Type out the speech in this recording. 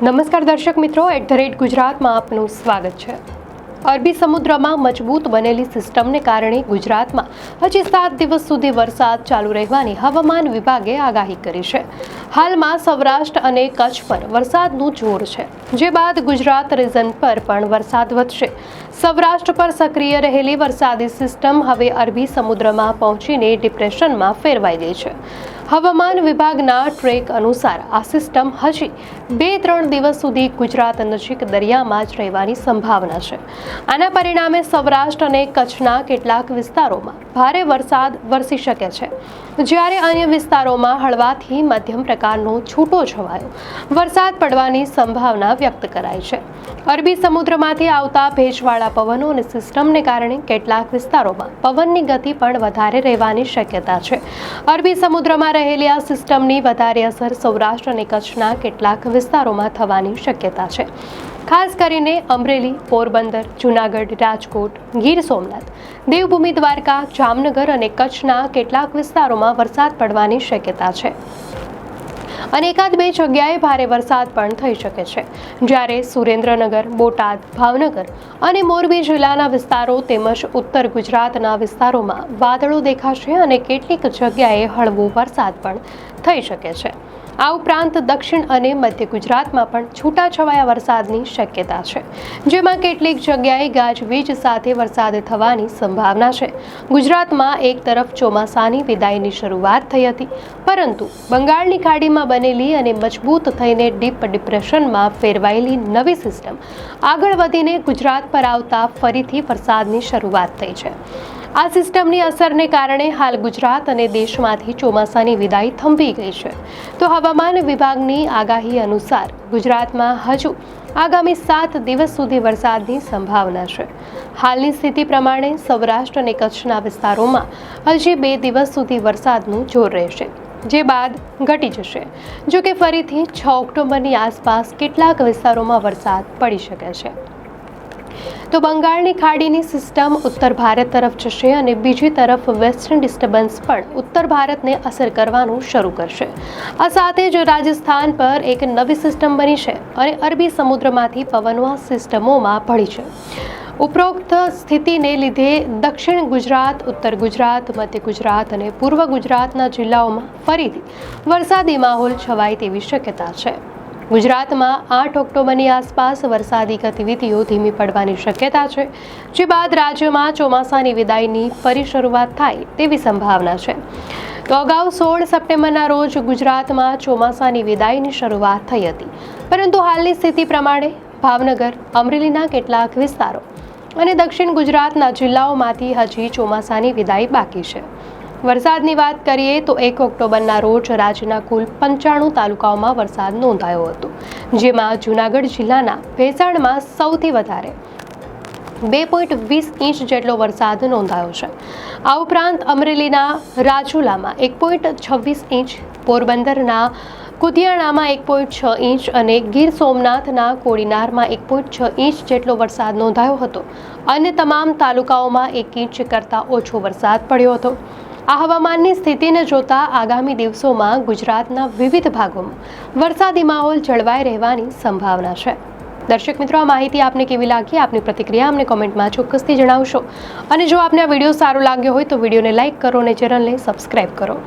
નમસ્કાર દર્શક મિત્રો, @ગુજરાતમાં આપનું સ્વાગત છે। અરબી સમુદ્રમાં મજબૂત બનેલી સિસ્ટમને કારણે ગુજરાતમાં હજી 7 દિવસ સુધી વરસાદ ચાલુ રહેવાની હવામાન વિભાગે આગાહી કરી છે। હાલમાં સૌરાષ્ટ્ર અને કચ્છ પર વરસાદનું જોર છે, જે બાદ ગુજરાત રીજન પર પણ વરસાદ વધશે। સૌરાષ્ટ્ર પર સક્રિય રહેલી વરસાદી સિસ્ટમ હવે અરબી સમુદ્રમાં પહોંચીને ડિપ્રેશનમાં ફેરવાઈ ગઈ છે। હવામાન વિભાગના ટ્રેક અનુસાર આ સિસ્ટમ હજી 2-3 દિવસ સુધી ગુજરાત નજીક દરિયામાં જ રહેવાની સંભાવના છે। આના પરિણામે સૌરાષ્ટ્ર અને કચ્છના કેટલાક વિસ્તારોમાં ભારે વરસાદ વરસી શકે છે, જ્યારે અન્ય વિસ્તારોમાં હળવાથી મધ્યમ પ્રકારનો છૂટો છવાયો વરસાદ પડવાની સંભાવના વ્યક્ત કરાઈ છે। અરબી સમુદ્રમાંથી આવતા ભેજવાળા પવનો અને સિસ્ટમને કારણે કેટલાક વિસ્તારોમાં પવનની ગતિ પણ વધારે રહેવાની શક્યતા છે। અરબી સમુદ્રમાં રહેલી આ સિસ્ટમની વધારે અસર સૌરાષ્ટ્ર અને કચ્છના કેટલાક વિસ્તારોમાં થવાની શક્યતા છે। ખાસ કરીને અમરેલી, પોરબંદર, જૂનાગઢ, રાજકોટ, ગીર સોમનાથ, દેવભૂમિ દ્વારકા, જામનગર અને કચ્છના કેટલાક વિસ્તારોમાં વરસાદ પડવાની શક્યતા છે અને એકાદ બે જગ્યાએ ભારે વરસાદ પણ થઈ શકે છે, જ્યારે સુરેન્દ્રનગર, બોટાદ, ભાવનગર અને મોરબી જિલ્લાના વિસ્તારો તેમજ ઉત્તર ગુજરાતના વિસ્તારોમાં વાદળો દેખાશે અને કેટલીક જગ્યાએ હળવો વરસાદ પણ થઈ શકે છે। આ ઉપરાંત દક્ષિણ અને મધ્ય ગુજરાતમાં પણ છૂટાછવાયા વરસાદની શક્યતા છે, જેમાં કેટલીક જગ્યાએ ગાજવીજ સાથે વરસાદ થવાની સંભાવના છે। ગુજરાતમાં એક તરફ ચોમાસાની વિદાયની શરૂઆત થઈ હતી, પરંતુ બંગાળની ખાડીમાં બનેલી અને મજબૂત થઈને ડીપ ડિપ્રેશનમાં ફેરવાયેલી નવી સિસ્ટમ આગળ વધીને ગુજરાત પર આવતા ફરીથી વરસાદની શરૂઆત થઈ છે। આ સિસ્ટમની અસરને કારણે હાલ ગુજરાત અને દેશમાંથી ચોમાસાની વિદાય થંભી ગઈ છે। તો હવામાન વિભાગની આગાહી અનુસાર ગુજરાતમાં હજુ આગામી 7 દિવસ સુધી વરસાદની સંભાવના છે। હાલની સ્થિતિ પ્રમાણે સૌરાષ્ટ્ર અને કચ્છના વિસ્તારોમાં હજી 2 દિવસ સુધી વરસાદનું જોર રહેશે, જે બાદ ઘટી જશે। જો કે ફરીથી 6 ઓક્ટોબરની આસપાસ કેટલાક વિસ્તારોમાં વરસાદ પડી શકે છે। તો બંગાળની ખાડીની સિસ્ટમ ઉત્તર ભારત તરફ જશે અને બીજી તરફ વેસ્ટર્ન ડિસ્ટર્બન્સ પણ ઉત્તર ભારતને અસર કરવાનું શરૂ કરશે। આ સાથે જ રાજસ્થાન પર એક નવી સિસ્ટમ બની છે અને અરબી સમુદ્રમાંથી પવનો આ સિસ્ટમોમાં ભળી છે। ઉપરોક્ત સ્થિતિને લીધે દક્ષિણ ગુજરાત, ઉત્તર ગુજરાત, મધ્ય ગુજરાત અને પૂર્વ ગુજરાતના જિલ્લાઓમાં ફરીથી વરસાદી માહોલ છવાય તેવી શક્યતા છે। ગુજરાતમાં 8 ઓક્ટોબરની આસપાસ વરસાદી ગતિવિધિઓ ધીમી પડવાની શક્યતા છે, જે બાદ રાજ્યમાં ચોમાસાની વિદાયની ફરી શરૂઆત થાય તેવી સંભાવના છે। તો અગાઉ 16 સપ્ટેમ્બરના રોજ ગુજરાતમાં ચોમાસાની વિદાયની શરૂઆત થઈ હતી, પરંતુ હાલની સ્થિતિ પ્રમાણે ભાવનગર, અમરેલીના કેટલાક વિસ્તારો અને દક્ષિણ ગુજરાતના જિલ્લાઓમાંથી હજી ચોમાસાની વિદાય બાકી છે। વરસાદની વાત કરીએ તો 1 ઓક્ટોબરના રોજ રાજ્યના કુલ 95 તાલુકાઓમાં વરસાદ નોંધાયો હતો, જેમાં જૂનાગઢ જિલ્લાના ભેસાણમાં સૌથી વધારે 2.20 ઇંચ જેટલો વરસાદ નોંધાયો છે। આ ઉપરાંત અમરેલીના રાજુલામાં 1.26 ઇંચ, પોરબંદરના કુતિયાણામાં 1.6 ઇંચ અને ગીર સોમનાથના કોડીનારમાં 1.6 ઇંચ જેટલો વરસાદ નોંધાયો હતો। અન્ય તમામ તાલુકાઓમાં 1 ઇંચ કરતાં ઓછો વરસાદ પડ્યો હતો। આ હવામાનની સ્થિતિને જોતા આગામી દિવસોમાં ગુજરાતના વિવિધ ભાગોમાં વરસાદી માહોલ જળવાઈ રહેવાની સંભાવના છે। દર્શક મિત્રો, આ માહિતી આપને કેવી લાગી? આપની પ્રતિક્રિયા અમને કોમેન્ટમાં ચોક્કસથી જણાવશો અને જો આપને આ વિડીયો સારો લાગ્યો હોય તો વિડીયોને લાઇક કરો અને ચેનલને સબસ્ક્રાઇબ કરો।